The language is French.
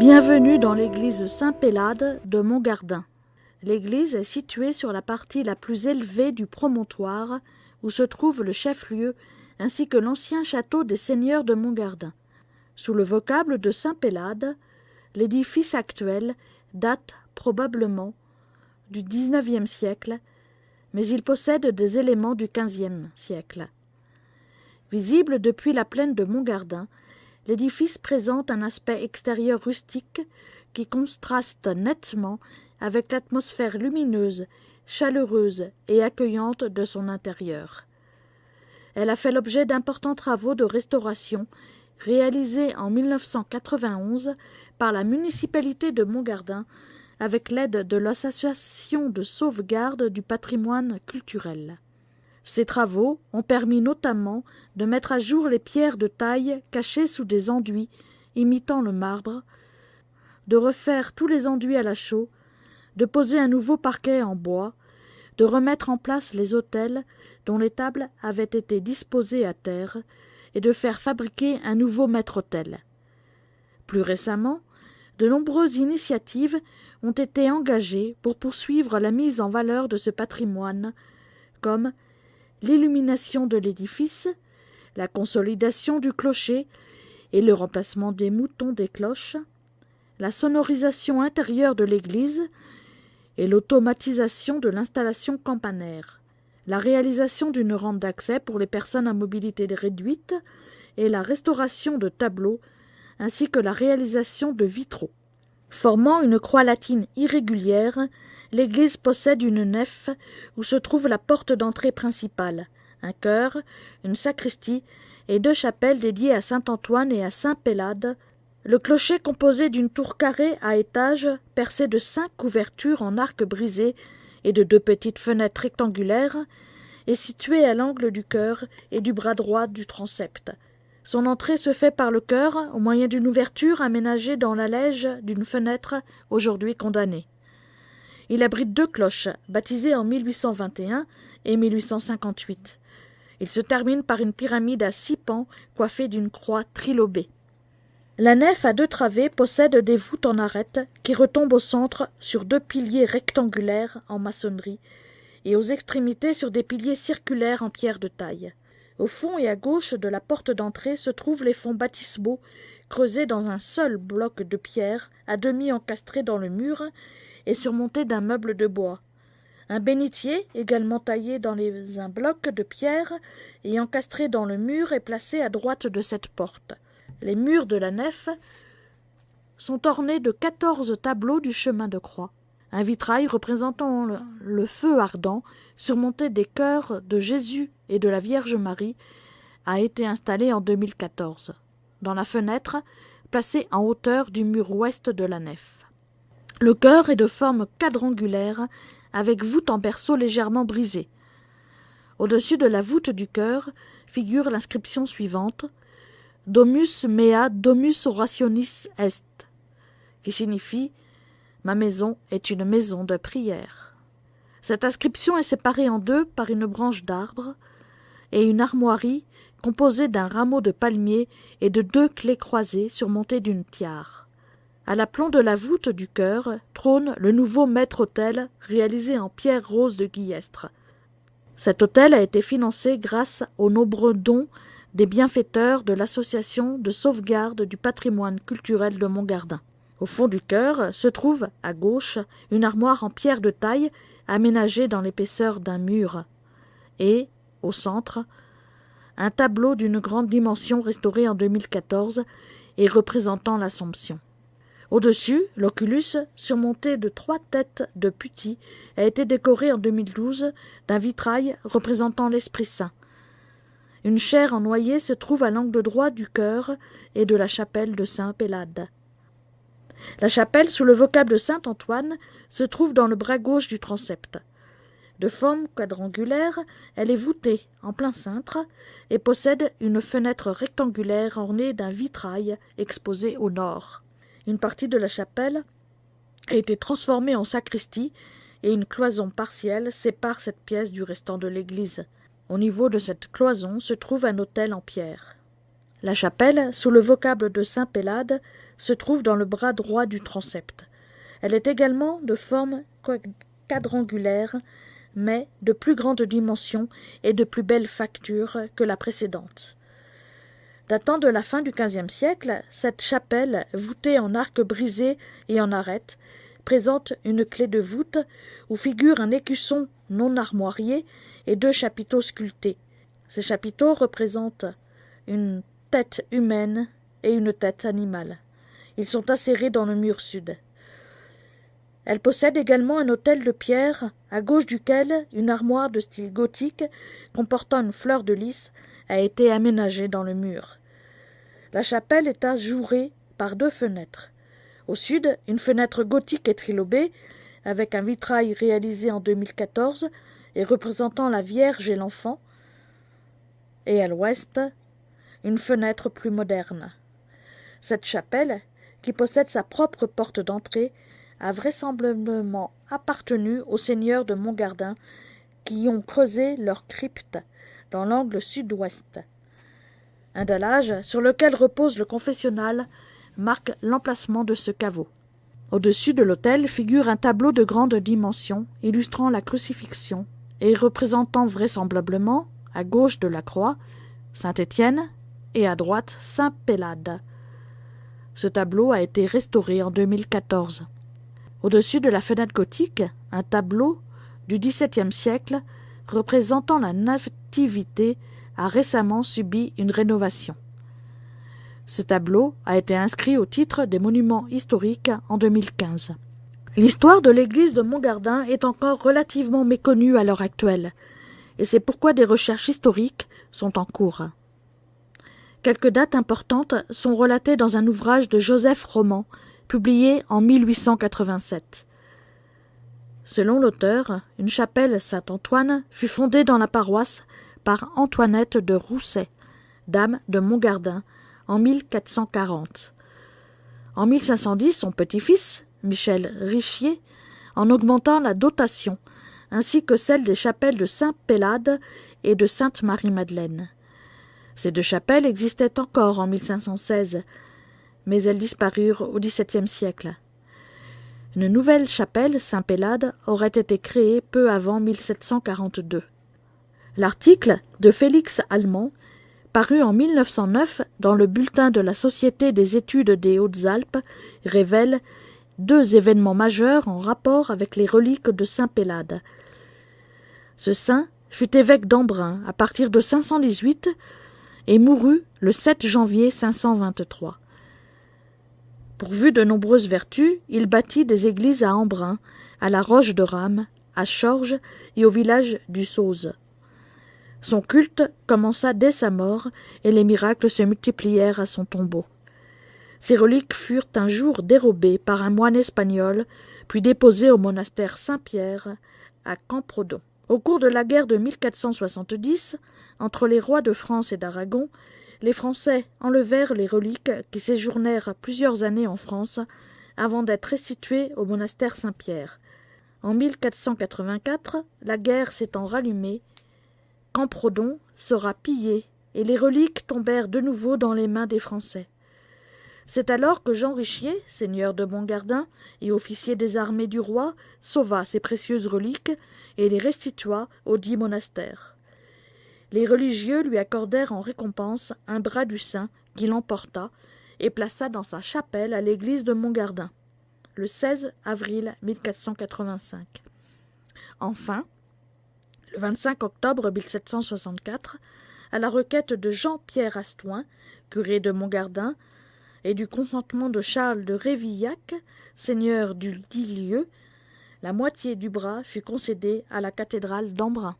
Bienvenue dans l'église Saint-Pélade de Montgardin. L'église est située sur la partie la plus élevée du promontoire où se trouve le chef-lieu ainsi que l'ancien château des seigneurs de Montgardin. Sous le vocable de Saint-Pélade, l'édifice actuel date probablement du XIXe siècle, mais il possède des éléments du XVe siècle. Visible depuis la plaine de Montgardin, l'édifice présente un aspect extérieur rustique qui contraste nettement avec l'atmosphère lumineuse, chaleureuse et accueillante de son intérieur. Elle a fait l'objet d'importants travaux de restauration réalisés en 1991 par la municipalité de Montgardin avec l'aide de l'Association de sauvegarde du patrimoine culturel. Ces travaux ont permis notamment de mettre à jour les pierres de taille cachées sous des enduits imitant le marbre, de refaire tous les enduits à la chaux, de poser un nouveau parquet en bois, de remettre en place les autels dont les tables avaient été disposées à terre et de faire fabriquer un nouveau maître-autel. Plus récemment, de nombreuses initiatives ont été engagées pour poursuivre la mise en valeur de ce patrimoine, comme l'illumination de l'édifice, la consolidation du clocher et le remplacement des moutons des cloches, la sonorisation intérieure de l'église et l'automatisation de l'installation campanaire, la réalisation d'une rampe d'accès pour les personnes à mobilité réduite et la restauration de tableaux ainsi que la réalisation de vitraux. Formant une croix latine irrégulière, l'église possède une nef où se trouve la porte d'entrée principale, un chœur, une sacristie et deux chapelles dédiées à saint Antoine et à saint Pélade. Le clocher, composé d'une tour carrée à étage percée de 5 ouvertures en arc brisé et de 2 petites fenêtres rectangulaires, est situé à l'angle du chœur et du bras droit du transept. Son entrée se fait par le chœur au moyen d'une ouverture aménagée dans la lège d'une fenêtre aujourd'hui condamnée. Il abrite 2 cloches, baptisées en 1821 et 1858. Il se termine par une pyramide à 6 pans coiffée d'une croix trilobée. La nef à 2 travées possède des voûtes en arête qui retombent au centre sur 2 piliers rectangulaires en maçonnerie et aux extrémités sur des piliers circulaires en pierre de taille. Au fond et à gauche de la porte d'entrée se trouvent les fonds baptismaux creusés dans un seul bloc de pierre à demi encastré dans le mur et surmonté d'un meuble de bois. Un bénitier, également taillé dans un bloc de pierre et encastré dans le mur, est placé à droite de cette porte. Les murs de la nef sont ornés de 14 tableaux du chemin de croix. Un vitrail représentant le feu ardent, surmonté des cœurs de Jésus et de la Vierge Marie, a été installé en 2014, dans la fenêtre placée en hauteur du mur ouest de la nef. Le chœur est de forme quadrangulaire, avec voûte en berceau légèrement brisée. Au-dessus de la voûte du chœur figure l'inscription suivante « Domus mea domus orationis est », qui signifie « Ma maison est une maison de prière ». Cette inscription est séparée en 2 par une branche d'arbre et une armoirie composée d'un rameau de palmier et de 2 clés croisées surmontées d'une tiare. À l'aplomb de la voûte du chœur trône le nouveau maître-autel réalisé en pierre rose de Guillestre. Cet autel a été financé grâce aux nombreux dons des bienfaiteurs de l'Association de sauvegarde du patrimoine culturel de Montgardin. Au fond du chœur se trouve, à gauche, une armoire en pierre de taille aménagée dans l'épaisseur d'un mur et, au centre, un tableau d'une grande dimension restauré en 2014 et représentant l'Assomption. Au-dessus, l'oculus, surmonté de 3 têtes de putti, a été décoré en 2012 d'un vitrail représentant l'Esprit Saint. Une chaire en noyer se trouve à l'angle droit du chœur et de la chapelle de Saint-Pélade. La chapelle, sous le vocable de saint Antoine, se trouve dans le bras gauche du transept. De forme quadrangulaire, elle est voûtée en plein cintre et possède une fenêtre rectangulaire ornée d'un vitrail exposé au nord. Une partie de la chapelle a été transformée en sacristie et une cloison partielle sépare cette pièce du restant de l'église. Au niveau de cette cloison se trouve un autel en pierre. La chapelle, sous le vocable de Saint-Pélade, se trouve dans le bras droit du transept. Elle est également de forme quadrangulaire, mais de plus grande dimension et de plus belle facture que la précédente. Datant de la fin du XVe siècle, cette chapelle, voûtée en arc brisé et en arête, présente une clé de voûte où figure un écusson non armoirié et 2 chapiteaux sculptés. Ces chapiteaux représentent une tête humaine et une tête animale. Ils sont insérés dans le mur sud. Elle possède également un autel de pierre, à gauche duquel une armoire de style gothique comportant une fleur de lys a été aménagée dans le mur. La chapelle est ajourée par 2 fenêtres. Au sud, une fenêtre gothique et trilobée, avec un vitrail réalisé en 2014 et représentant la Vierge et l'Enfant. Et à l'ouest, une fenêtre plus moderne. Cette chapelle, qui possède sa propre porte d'entrée, a vraisemblablement appartenu aux seigneurs de Montgardin qui y ont creusé leur crypte dans l'angle sud-ouest. Un dallage sur lequel repose le confessionnal marque l'emplacement de ce caveau. Au-dessus de l'autel figure un tableau de grande dimension illustrant la crucifixion et représentant vraisemblablement, à gauche de la croix, saint Étienne et à droite saint Pélade. Ce tableau a été restauré en 2014. Au-dessus de la fenêtre gothique, un tableau du XVIIe siècle représentant la Nativité a récemment subi une rénovation. Ce tableau a été inscrit au titre des monuments historiques en 2015. L'histoire de l'église de Montgardin est encore relativement méconnue à l'heure actuelle, et c'est pourquoi des recherches historiques sont en cours. Quelques dates importantes sont relatées dans un ouvrage de Joseph Roman, publié en 1887. Selon l'auteur, une chapelle Saint-Antoine fut fondée dans la paroisse par Antoinette de Rousset, dame de Montgardin, en 1440. En 1510, son petit-fils, Michel Richier, en augmentant la dotation, ainsi que celle des chapelles de Saint-Pélade et de Sainte-Marie-Madeleine. Ces 2 chapelles existaient encore en 1516, mais elles disparurent au XVIIe siècle. Une nouvelle chapelle, Saint-Pélade, aurait été créée peu avant 1742. L'article de Félix Allemand, paru en 1909 dans le bulletin de la Société des études des Hautes-Alpes, révèle 2 événements majeurs en rapport avec les reliques de Saint-Pélade. Ce saint fut évêque d'Embrun à partir de 518 et mourut le 7 janvier 523. Pourvu de nombreuses vertus, il bâtit des églises à Embrun, à la Roche de Rame, à Chorges et au village du Sauze. Son culte commença dès sa mort et les miracles se multiplièrent à son tombeau. Ses reliques furent un jour dérobées par un moine espagnol, puis déposées au monastère Saint-Pierre à Camprodon. Au cours de la guerre de 1470, entre les rois de France et d'Aragon, les Français enlevèrent les reliques qui séjournèrent plusieurs années en France avant d'être restituées au monastère Saint-Pierre. En 1484, la guerre s'étant rallumée, Camprodon sera pillé et les reliques tombèrent de nouveau dans les mains des Français. C'est alors que Jean Richier, seigneur de Montgardin et officier des armées du roi, sauva ces précieuses reliques et les restitua au dit monastère. Les religieux lui accordèrent en récompense un bras du saint qu'il emporta et plaça dans sa chapelle à l'église de Montgardin, le 16 avril 1485. Enfin, le 25 octobre 1764, à la requête de Jean-Pierre Astoin, curé de Montgardin, et du consentement de Charles de Révillac, seigneur du dit lieu, la moitié du bras fut concédée à la cathédrale d'Embrun.